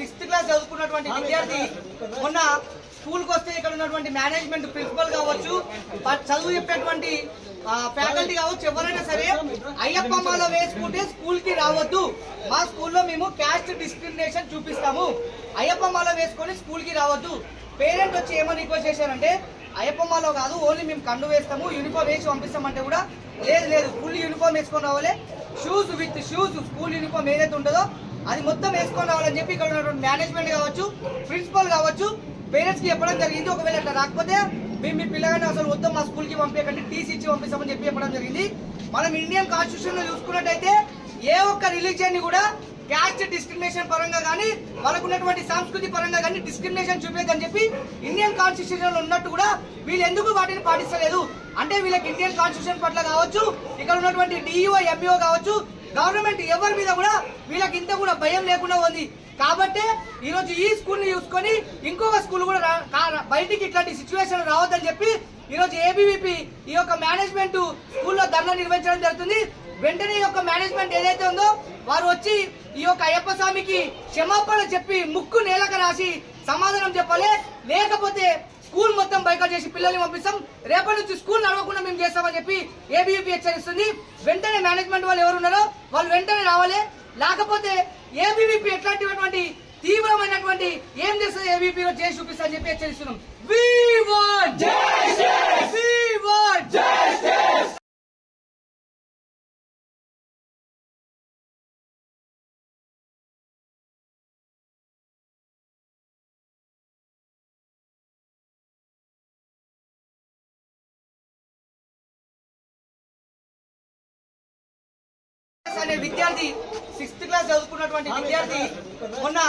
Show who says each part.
Speaker 1: Sixth class చదువుకున్నటువంటి విద్యార్థి మొన్న స్కూల్కి వస్తే ఇక్కడ ఉన్నటువంటి మేనేజ్మెంట్ ప్రిన్సిపల్ కావచ్చు, చదువు చెప్పేటువంటి ఫ్యాకల్టీ కావచ్చు, ఎవరైనా సరే అయ్యప్ప మాల వేసుకుంటే స్కూల్ కి రావద్దు, మా స్కూల్లో మేము క్యాస్ట్ డిస్క్రిమినేషన్ చూపిస్తాము, అయ్యప్ప మాల వేసుకొని స్కూల్ కి రావద్దు. పేరెంట్ వచ్చి ఏమని రిక్వెస్ట్ చేశారంటే అయ్యప్ప మాల కాదు, ఓన్లీ మేము కండు వేస్తాము, యూనిఫామ్ వేసి పంపిస్తామంటే కూడా లేదు ఫుల్ యూనిఫామ్ వేసుకొని రావాలి, shoes with shoes, school uniform ఏదైతే ఉంటుందో అది మొత్తం వేసుకొని రావాలని చెప్పి ఇక్కడ ఉన్నటువంటి మేనేజ్మెంట్ కావచ్చు, ప్రిన్సిపల్ కావచ్చు, పేరెంట్స్ కి చెప్పడం జరిగింది. ఒకవేళ అట్లా రాకపోతే మేము మీ పిల్లగాని అసలు వద్దాం మా స్కూల్ కి పంపించకండి, టీసీ ఇచ్చి పంపిస్తామని చెప్పి చెప్పడం జరిగింది. మనం ఇండియన్ కాన్స్టిట్యూషన్ లో చూసుకున్నట్టయితే ఏ ఒక్క రిలీజియన్ ని కూడా క్యాస్ట్ డిస్క్రిమినేషన్ పరంగా కానీ వాళ్ళకు ఉన్నటువంటి సంస్కృతి పరంగా కానీ డిస్క్రిమినేషన్ చూపేదని చెప్పి ఇండియన్ కాన్స్టిట్యూషన్ లో ఉన్నట్టు కూడా వీళ్ళు ఎందుకు వాటిని పాటిస్తలేదు అంటే వీళ్ళకి ఇండియన్ కాన్స్టిట్యూషన్ పట్ల కావచ్చు, ఇక్కడ ఉన్నటువంటి డిఈఓ ఎంఈఓ కావచ్చు, గవర్నమెంట్ ఎవరి మీద కూడా వీళ్ళకి ఇంత కూడా భయం లేకుండా ఉంది. కాబట్టి ఈ రోజు ఈ స్కూల్ ని చూసుకొని ఇంకొక స్కూల్ కూడా బయటికి ఇట్లాంటి సిచ్యువేషన్ రావద్దని చెప్పి ఈ రోజు ఏబీవీపీ ఈ యొక్క మేనేజ్మెంట్ స్కూల్లో ధర్నా నిర్వహించడం జరుగుతుంది. వెంటనే ఈ యొక్క మేనేజ్మెంట్ ఏదైతే ఉందో వారు వచ్చి ఈ యొక్క అయ్యప్ప స్వామికి క్షమాపణ చెప్పి ముక్కు నేలకు రాసి సమాధానం చెప్పాలి, లేకపోతే స్కూల్ మొత్తం బైకాట్ చేసి పిల్లల్ని పంపిస్తాం, రేపటి నుంచి స్కూల్ నడవకుండా మేము చేస్తామని చెప్పి ఏబీవీపీ హెచ్చరిస్తుంది. వెంటనే మేనేజ్మెంట్ వాళ్ళు ఎవరు ఉన్నారో వాళ్ళు వెంటనే రావాలి, లేకపోతే ఏబీవీపీ ఎట్లాంటి తీవ్రమైనటువంటి ఏం చేస్తుంది ఏబీవీపీ చేసి చూపిస్తా అని చెప్పి హెచ్చరిస్తున్నాం. అనే విద్యార్థి 6th క్లాస్ చదువుకున్నటువంటి విద్యార్థి మొన్న